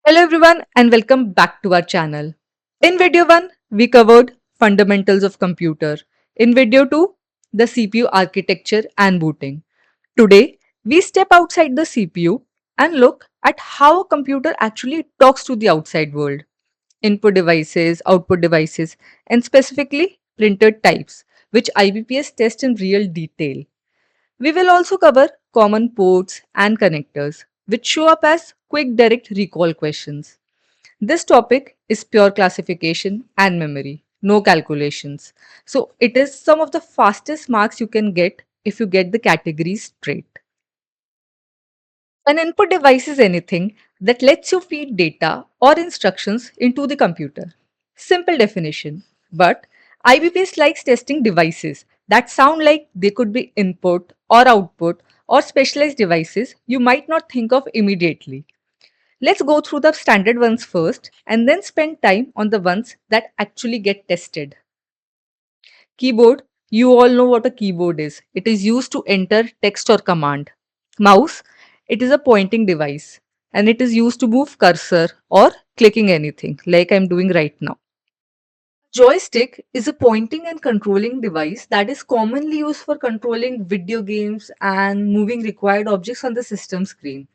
Hello everyone and welcome back to our channel. In video 1, we covered fundamentals of computer. In video 2, the CPU architecture and booting. Today, we step outside the CPU and look at how a computer actually talks to the outside world. Input devices, output devices, and specifically printed types, which IBPS tests in real detail. We will also cover common ports and connectors, which show up as quick direct recall questions. This topic is pure classification and memory, no calculations. So it is some of the fastest marks you can get if you get the categories straight. An input device is anything that lets you feed data or instructions into the computer. Simple definition. But IBPS likes testing devices that sound like they could be input or output or specialized devices you might not think of immediately. Let's go through the standard ones first and then spend time on the ones that actually get tested. Keyboard, you all know what a keyboard is. It is used to enter text or command. Mouse, it is a pointing device and it is used to move cursor or clicking anything like I'm doing right now. Joystick is a pointing and controlling device that is commonly used for controlling video games and moving required objects on the system screen.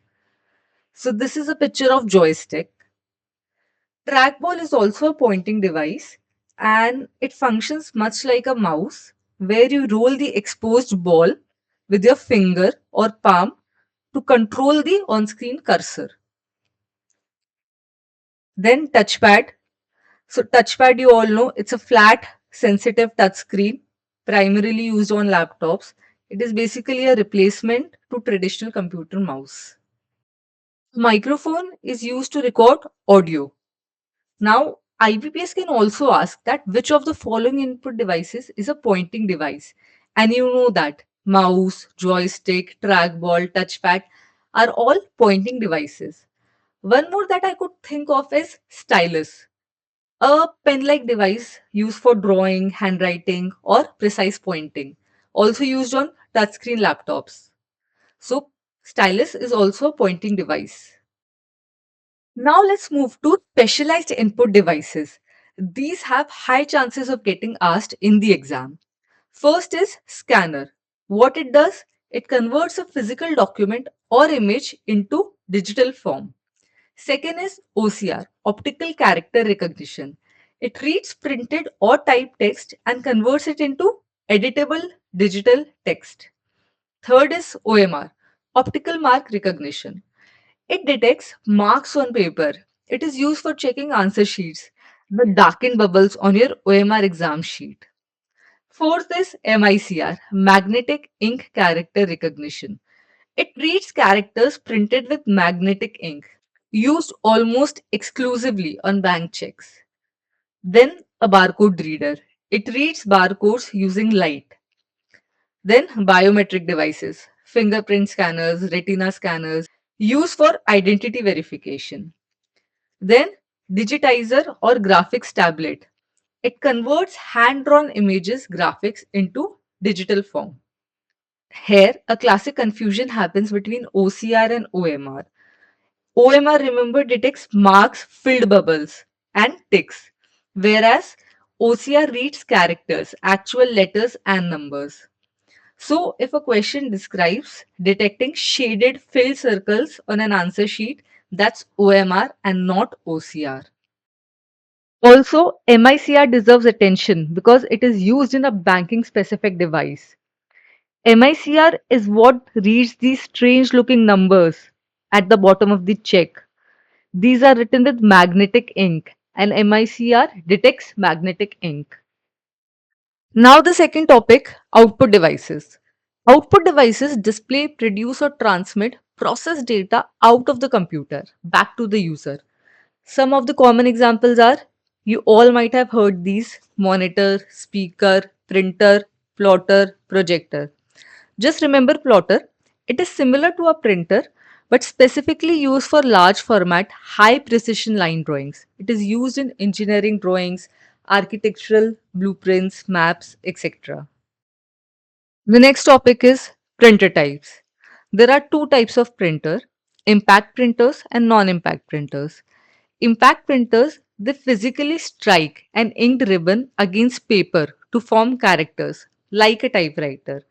So this is a picture of joystick. Trackball is also a pointing device and it functions much like a mouse where you roll the exposed ball with your finger or palm to control the on-screen cursor. Then touchpad. So touchpad you all know it's a flat sensitive touch screen primarily used on laptops. It is basically a replacement to traditional computer mouse. Microphone is used to record audio. Now, IBPS can also ask that which of the following input devices is a pointing device. And you know that mouse, joystick, trackball, touchpad are all pointing devices. One more that I could think of is stylus, a pen-like device used for drawing, handwriting, or precise pointing, also used on touchscreen laptops. So, stylus is also a pointing device. Now let's move to specialized input devices. These have high chances of getting asked in the exam. First is scanner. What it does? It converts a physical document or image into digital form. Second is OCR, optical character recognition. It reads printed or typed text and converts it into editable digital text. Third is OMR, optical mark recognition. It detects marks on paper. It is used for checking answer sheets, the darkened bubbles on your OMR exam sheet. Fourth is MICR, magnetic ink character recognition. It reads characters printed with magnetic ink, used almost exclusively on bank checks. Then a barcode reader. It reads barcodes using light. Then biometric devices, fingerprint scanners, retina scanners, used for identity verification. Then digitizer or graphics tablet. It converts hand-drawn images graphics into digital form. Here, a classic confusion happens between OCR and OMR. OMR, remember, detects marks, filled bubbles, and ticks, whereas OCR reads characters, actual letters, and numbers. So, if a question describes detecting shaded filled circles on an answer sheet, that's OMR and not OCR. Also, MICR deserves attention because it is used in a banking specific device. MICR is what reads these strange looking numbers at the bottom of the check. These are written with magnetic ink and MICR detects magnetic ink. Now the second topic, output devices. Output devices display, produce or transmit process data out of the computer back to the user. Some of the common examples are you all might have heard these monitor, speaker, printer, plotter, projector. Just remember plotter. It is similar to a printer but specifically used for large format, high precision line drawings. It is used in engineering drawings, architectural blueprints, maps, etc. The next topic is printer types. There are two types of printer, impact printers and non-impact printers. Impact printers, they physically strike an inked ribbon against paper to form characters, like a typewriter.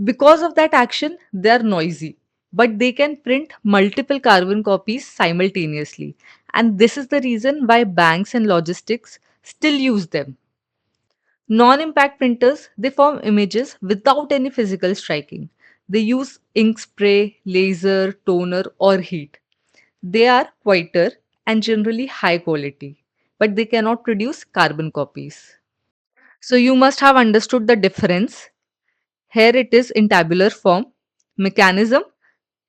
Because of that action, they are noisy, but they can print multiple carbon copies simultaneously. And this is the reason why banks and logistics still use them. Non-impact printers, they form images without any physical striking. They use ink spray, laser, toner, or heat. They are quieter and generally high quality, but they cannot produce carbon copies. So you must have understood the difference. Here it is in tabular form. Mechanism: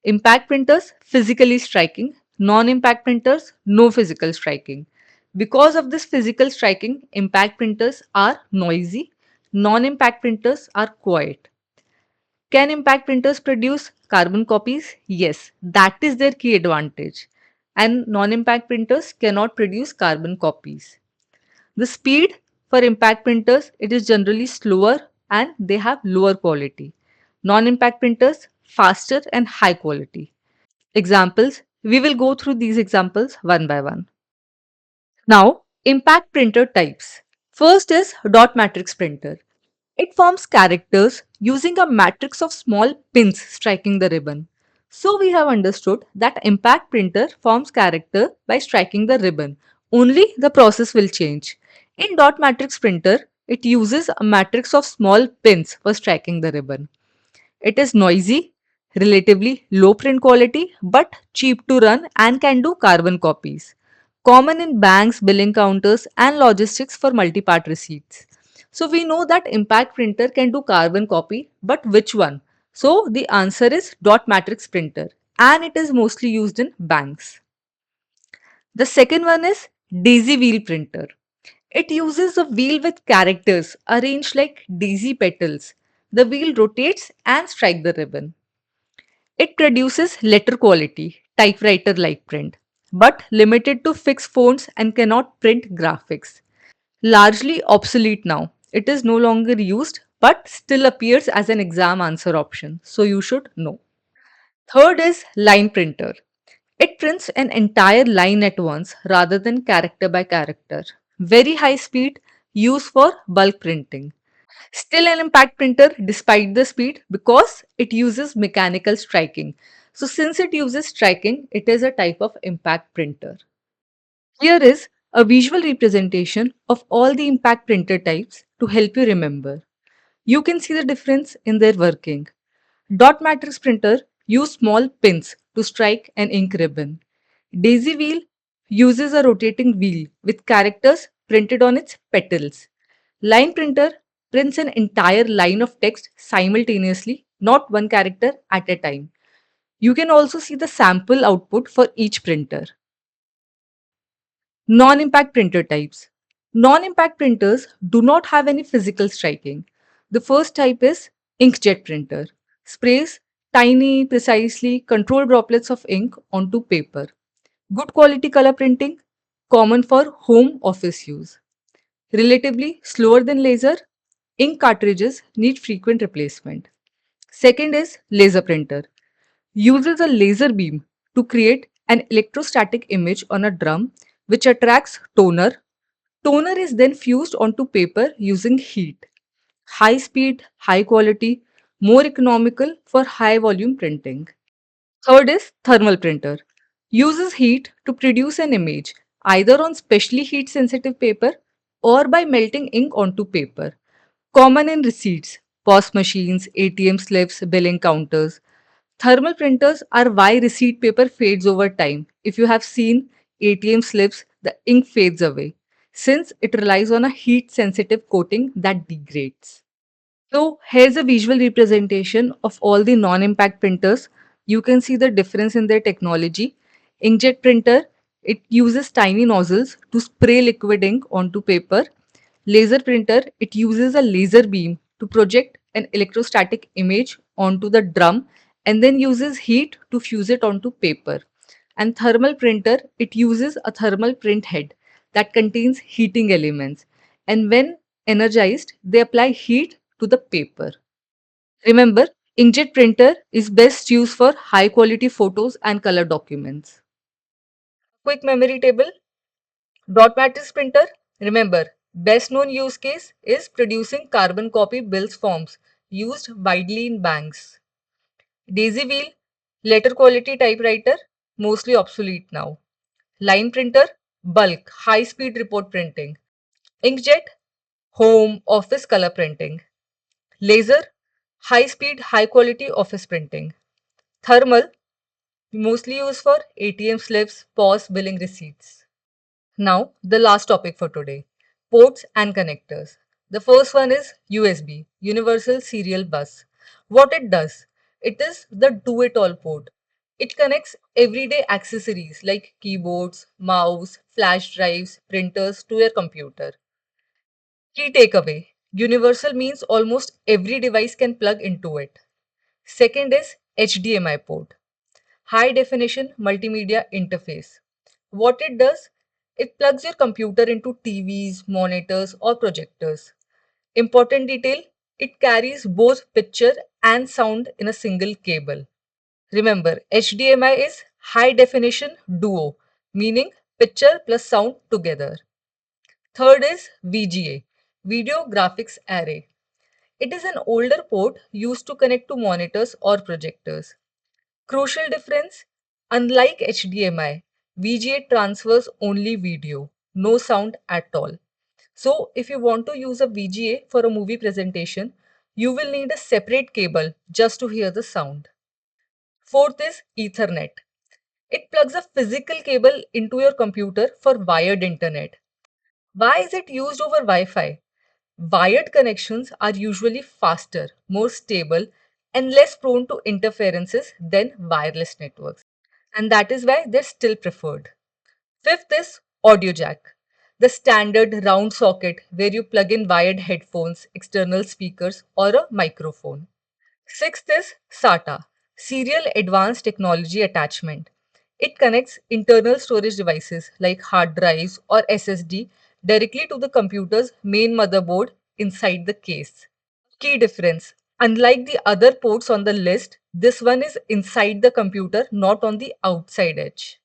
impact printers physically striking, non impact printers no physical striking. Because of this physical striking, impact printers are noisy, non impact printers are quiet. Can impact printers produce carbon copies? Yes, that is their key advantage. And non impact printers cannot produce carbon copies. The speed for impact printers, it is generally slower and they have lower quality. Non-impact printers faster and high quality. Examples, we will go through these examples one by one. Now, impact printer types. First is dot matrix printer. It forms characters using a matrix of small pins striking the ribbon. So we have understood that impact printer forms character by striking the ribbon. Only the process will change. In dot matrix printer, it uses a matrix of small pins for striking the ribbon. It is noisy, relatively low print quality, but cheap to run and can do carbon copies. Common in banks, billing counters, and logistics for multi-part receipts. So we know that impact printer can do carbon copy, but which one? So the answer is dot matrix printer, and it is mostly used in banks. The second one is daisy wheel printer. It uses a wheel with characters arranged like daisy petals. The wheel rotates and strikes the ribbon. It produces letter quality, typewriter like print, but limited to fixed fonts and cannot print graphics. Largely obsolete now. It is no longer used but still appears as an exam answer option, so you should know. Third is line printer. It prints an entire line at once rather than character by character. Very high speed, used for bulk printing. Still an impact printer despite the speed because it uses mechanical striking. So since it uses striking, it is a type of impact printer. Here is a visual representation of all the impact printer types to help you remember. You can see the difference in their working. Dot matrix printer use small pins to strike an ink ribbon. Daisy wheel uses a rotating wheel with characters printed on its petals. Line printer prints an entire line of text simultaneously, not one character at a time. You can also see the sample output for each printer. Non-impact printer types. Non-impact printers do not have any physical striking. The first type is inkjet printer. Sprays tiny, precisely controlled droplets of ink onto paper. Good quality color printing, common for home office use. Relatively slower than laser, ink cartridges need frequent replacement. Second is laser printer. Uses a laser beam to create an electrostatic image on a drum which attracts toner. Toner is then fused onto paper using heat. High speed, high quality, more economical for high volume printing. Third is thermal printer. Uses heat to produce an image either on specially heat sensitive paper or by melting ink onto paper. Common in receipts, POS machines, ATM slips, billing counters. Thermal printers are why receipt paper fades over time. If you have seen ATM slips, the ink fades away since it relies on a heat sensitive coating that degrades. So here's a visual representation of all the non-impact printers. You can see the difference in their technology. Inkjet printer, it uses tiny nozzles to spray liquid ink onto paper. Laser printer, it uses a laser beam to project an electrostatic image onto the drum and then uses heat to fuse it onto paper. And thermal printer, it uses a thermal print head that contains heating elements. And when energized, they apply heat to the paper. Remember, inkjet printer is best used for high quality photos and color documents. Quick memory table. Dot matrix printer, remember, best known use case is producing carbon copy bills forms used widely in banks. Daisy wheel, letter quality typewriter, mostly obsolete now. Line printer, bulk, high speed report printing. Inkjet, home, office color printing. Laser, high speed, high quality office printing. Thermal, mostly used for ATM slips, POS, billing receipts. Now, the last topic for today, ports and connectors. The first one is USB, Universal Serial Bus. What it does, it is the do-it-all port. It connects everyday accessories like keyboards, mouse, flash drives, printers to your computer. Key takeaway, Universal means almost every device can plug into it. Second is HDMI port, high definition multimedia interface. What it does, it plugs your computer into TVs, monitors, or projectors. Important detail, it carries both picture and sound in a single cable. Remember, HDMI is high definition duo, meaning picture plus sound together. Third is VGA, Video Graphics Array. It is an older port used to connect to monitors or projectors. Crucial difference, unlike HDMI, VGA transfers only video, no sound at all. So if you want to use a VGA for a movie presentation, you will need a separate cable just to hear the sound. Fourth is Ethernet. It plugs a physical cable into your computer for wired internet. Why is it used over Wi-Fi? Wired connections are usually faster, more stable, and less prone to interferences than wireless networks. And that is why they're still preferred. Fifth is audio jack, the standard round socket where you plug in wired headphones, external speakers, or a microphone. Sixth is SATA, Serial Advanced Technology Attachment. It connects internal storage devices like hard drives or SSD directly to the computer's main motherboard inside the case. Key difference. Unlike the other ports on the list, this one is inside the computer, not on the outside edge.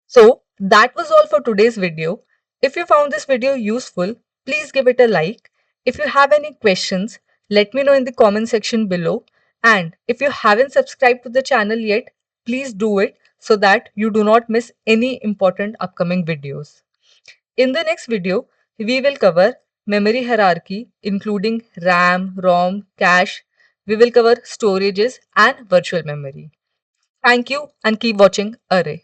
So that was all for today's video. If you found this video useful, please give it a like. If you have any questions, let me know in the comment section below. And if you haven't subscribed to the channel yet, please do it so that you do not miss any important upcoming videos. In the next video, we will cover memory hierarchy, including RAM, ROM, cache. We will cover storages and virtual memory. Thank you and keep watching Array.